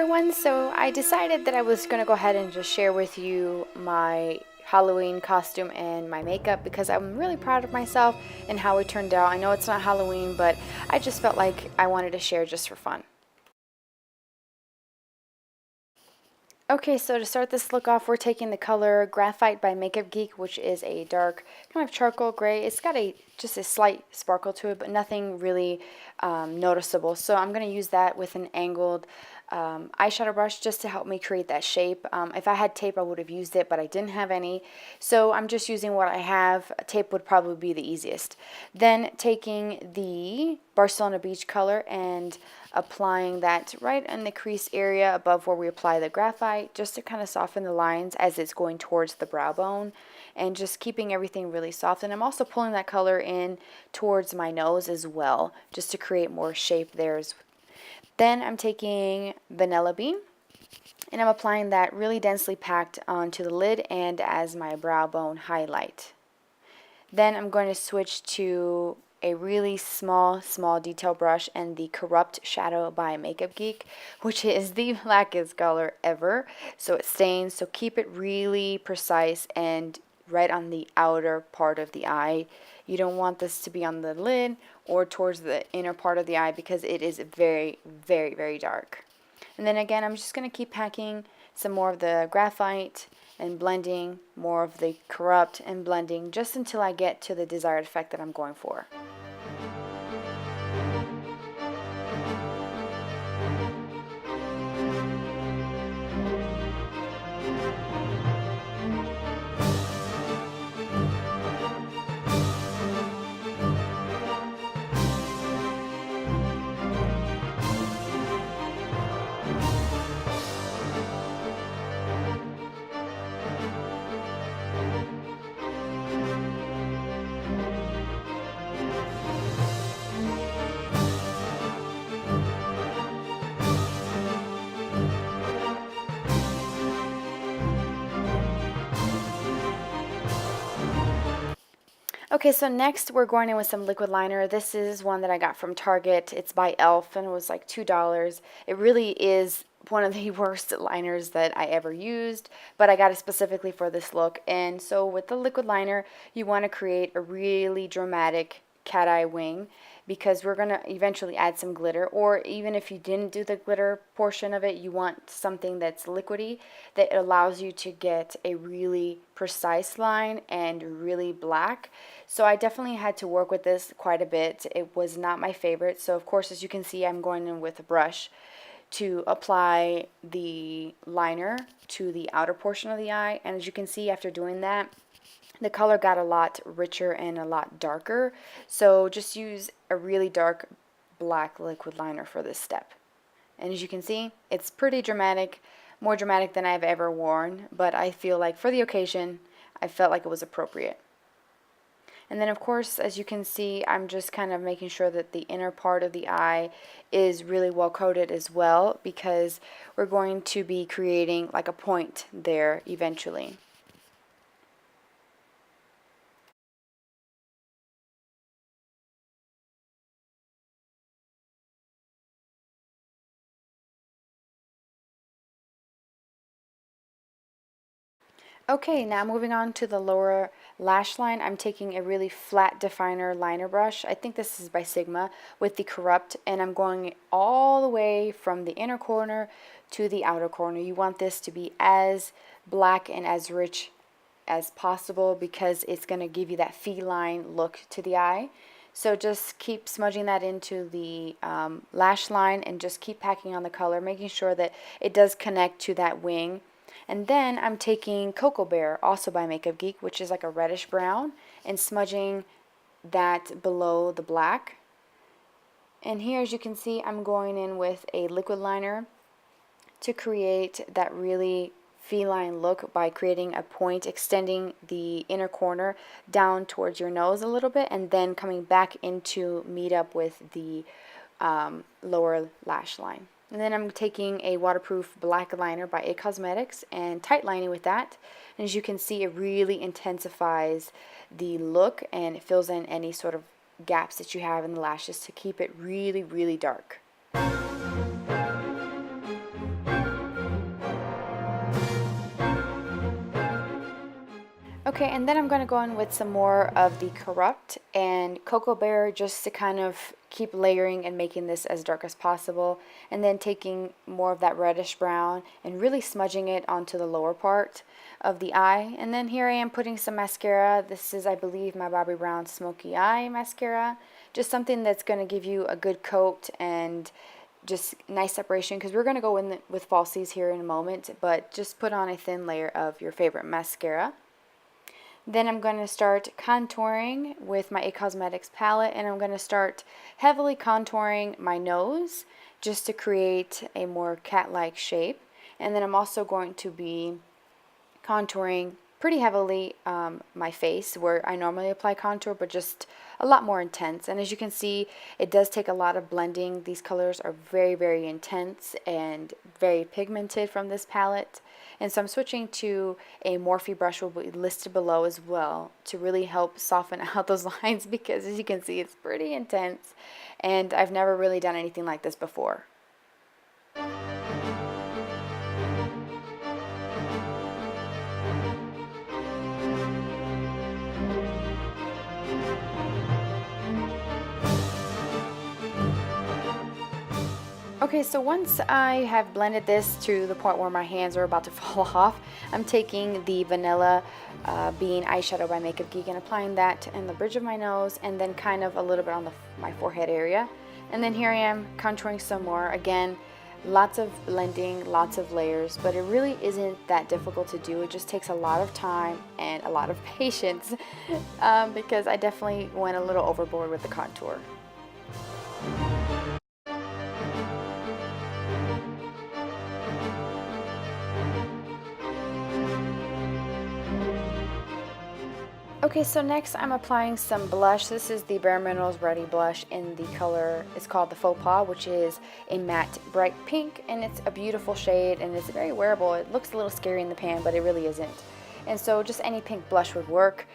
everyone, so I decided that I was going to go ahead and just share with you my Halloween costume and my makeup because I'm really proud of myself and how it turned out. I know it's not Halloween, but I just felt like I wanted to share just for fun. Okay, so to start this look off, we're taking the color Graphite by MakeupGeek, which is a dark kind of charcoal gray. It's got just a slight sparkle to it, but nothing really noticeable. So I'm going to use that with an angled eyeshadow brush just to help me create that shape. If I had tape, I would have used it, but I didn't have any. So I'm just using what I have. Tape would probably be the easiest. Then taking the Barcelona Beach color and applying that right in the crease area above where we apply the graphite, just to kind of soften the lines as it's going towards the brow bone, and just keeping everything really soft. And I'm also pulling that color in towards my nose as well, just to create more shape there. Then I'm taking Vanilla Bean and I'm applying that really densely packed onto the lid and as my brow bone highlight. Then I'm going to switch to a really small detail brush and the Corrupt Shadow by MakeupGeek, which is the blackest color ever, so it stains. So keep it really precise and right on the outer part of the eye. You don't want this to be on the lid or towards the inner part of the eye because it is very, very, very dark. And then again, I'm just going to keep packing some more of the graphite and blending more of the Corrupt and blending just until I get to the desired effect that I'm going for. Okay, so next we're going in with some liquid liner. This is one that I got from Target. It's by e.l.f. and it was like $2. It really is one of the worst liners that I ever used, but I got it specifically for this look. And so with the liquid liner, you want to create a really dramatic cat eye wing because we're going to eventually add some glitter, or even if you didn't do the glitter portion of it, you want something that's liquidy that allows you to get a really precise line and really black. So I definitely had to work with this quite a bit. It was not my favorite. So of course, as you can see, I'm going in with a brush to apply the liner to the outer portion of the eye. And as you can see, after doing that, the color got a lot richer and a lot darker. So just use a really dark black liquid liner for this step. And as you can see, it's pretty dramatic, more dramatic than I've ever worn, but I feel like for the occasion, I felt like it was appropriate. And then of course, as you can see, I'm just kind of making sure that the inner part of the eye is really well coated as well, because we're going to be creating like a point there eventually. Okay, now moving on to the lower lash line, I'm taking a really flat definer liner brush. I think this is by Sigma with the Corrupt, and I'm going all the way from the inner corner to the outer corner. You want this to be as black and as rich as possible because it's going to give you that feline look to the eye. So just keep smudging that into the lash line and just keep packing on the color, making sure that it does connect to that wing. And then I'm taking Cocoa Bear, also by MakeupGeek, which is like a reddish brown, and smudging that below the black. And here, as you can see, I'm going in with a liquid liner to create that really feline look by creating a point, extending the inner corner down towards your nose a little bit, and then coming back into meet up with the lower lash line. And then I'm taking a waterproof black liner by It Cosmetics and tight lining with that. And as you can see, it really intensifies the look and it fills in any sort of gaps that you have in the lashes to keep it really, really dark. Okay, and then I'm going to go in with some more of the Corrupt and Cocoa Bear just to kind of keep layering and making this as dark as possible. And then taking more of that reddish brown and really smudging it onto the lower part of the eye. And then here I am putting some mascara. This is, I believe, my Bobbi Brown Smoky Eye Mascara. Just something that's going to give you a good coat and just nice separation, because we're going to go in with falsies here in a moment. But just put on a thin layer of your favorite mascara. Then I'm going to start contouring with my It Cosmetics palette, and I'm going to start heavily contouring my nose just to create a more cat-like shape. And then I'm also going to be contouring pretty heavily my face, where I normally apply contour, but just a lot more intense. And as you can see, it does take a lot of blending. These colors are very, very intense and very pigmented from this palette. And so I'm switching to a Morphe brush, will be listed below as well, to really help soften out those lines, because as you can see, it's pretty intense and I've never really done anything like this before. Okay, so once I have blended this to the point where my hands are about to fall off, I'm taking the Vanilla Bean eyeshadow by MakeupGeek and applying that in the bridge of my nose and then kind of a little bit on my forehead area. And then here I am contouring some more. Again, lots of blending, lots of layers, but it really isn't that difficult to do. It just takes a lot of time and a lot of patience because I definitely went a little overboard with the contour. Okay, so next I'm applying some blush. This is the Bare Minerals Ready Blush in the color, it's called the Faux Pas, which is a matte bright pink, and it's a beautiful shade and it's very wearable. It looks a little scary in the pan, but it really isn't. And so just any pink blush would work.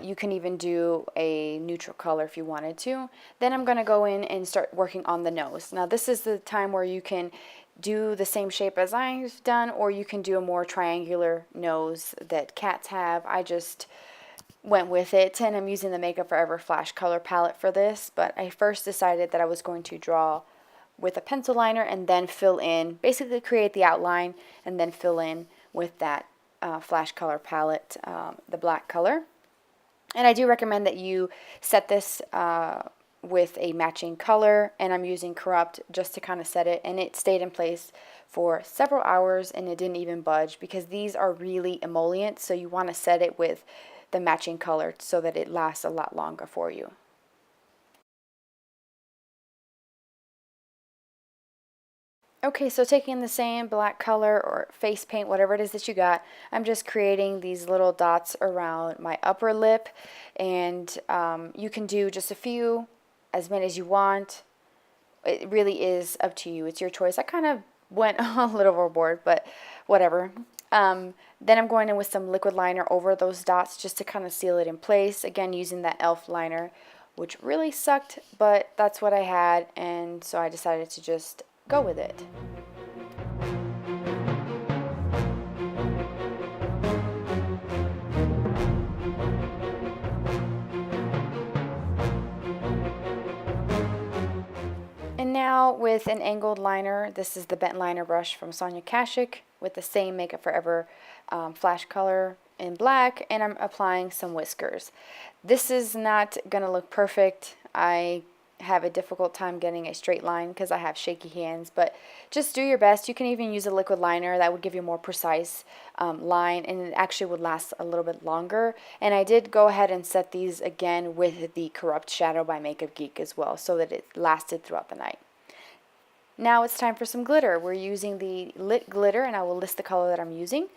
You can even do a neutral color if you wanted to. Then I'm going to go in and start working on the nose. Now this is the time where you can do the same shape as I've done, or you can do a more triangular nose that cats have. I just went with it, and I'm using the Makeup Forever Flash Color Palette for this, but I first decided that I was going to draw with a pencil liner and then fill in, basically create the outline and then fill in with that Flash Color Palette, the black color. And I do recommend that you set this with a matching color, and I'm using Corrupt just to kind of set it, and it stayed in place for several hours and it didn't even budge, because these are really emollient, so you want to set it with the matching color so that it lasts a lot longer for you. Okay, so taking the same black color or face paint, whatever it is that you got, I'm just creating these little dots around my upper lip, and you can do just a few, as many as you want. It really is up to you. It's your choice. I kind of went a little overboard, but whatever. Then I'm going in with some liquid liner over those dots just to kind of seal it in place. Again, using that e.l.f. liner, which really sucked, but that's what I had, and so I decided to just go with it. And now with an angled liner, this is the bent liner brush from Sonia Kashuk with the same Makeup Forever Flash Color in black, and I'm applying some whiskers. This is not going to look perfect. I have a difficult time getting a straight line because I have shaky hands, but just do your best. You can even use a liquid liner that would give you a more precise line, and it actually would last a little bit longer. And I did go ahead and set these again with the Corrupt Shadow by MakeupGeek as well, so that it lasted throughout the night. Now it's time for some glitter. We're using the Lit Glitter, and I will list the color that I'm using.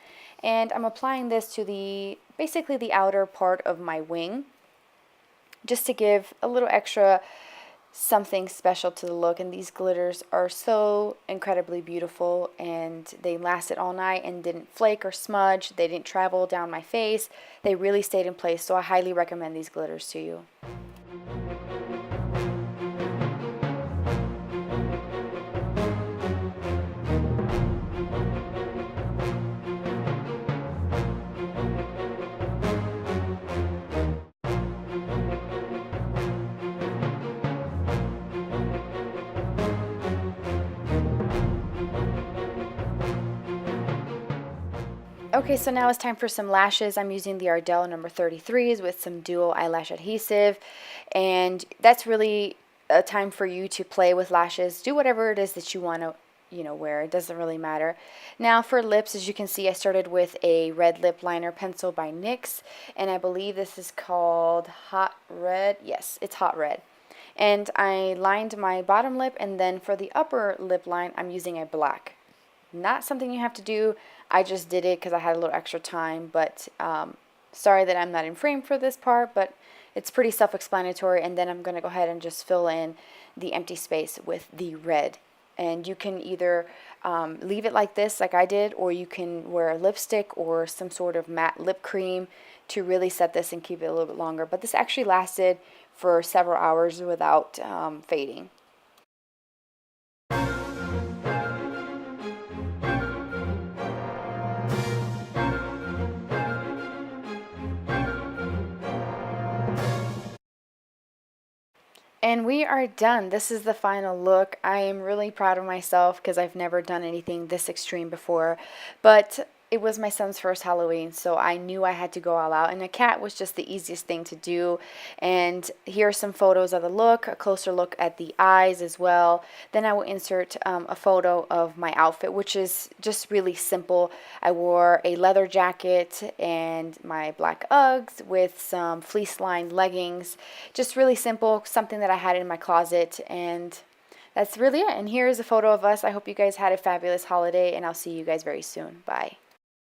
And I'm applying this to basically the outer part of my wing, just to give a little extra something special to the look. And these glitters are so incredibly beautiful, and they lasted all night and didn't flake or smudge. They didn't travel down my face. They really stayed in place, so I highly recommend these glitters to you. Okay, so now it's time for some lashes. I'm using the Ardell number 33s with some dual eyelash adhesive, and that's really a time for you to play with lashes. Do whatever it is that you want to, wear. It doesn't really matter. Now for lips, as you can see, I started with a red lip liner pencil by NYX, and I believe this is called Hot Red. Yes, it's Hot Red. And I lined my bottom lip, and then for the upper lip line, I'm using a black. Not something you have to do. I just did it because I had a little extra time, but sorry that I'm not in frame for this part, but it's pretty self-explanatory. And then I'm going to go ahead and just fill in the empty space with the red. And you can either leave it like this, like I did, or you can wear a lipstick or some sort of matte lip cream to really set this and keep it a little bit longer. But this actually lasted for several hours without fading. And we are done. This is the final look. I am really proud of myself because I've never done anything this extreme before. But it was my son's first Halloween, so I knew I had to go all out. And a cat was just the easiest thing to do. And here are some photos of the look, a closer look at the eyes as well. Then I will insert a photo of my outfit, which is just really simple. I wore a leather jacket and my black Uggs with some fleece lined leggings. Just really simple, something that I had in my closet, and that's really it. And here's a photo of us. I hope you guys had a fabulous holiday, and I'll see you guys very soon. Bye.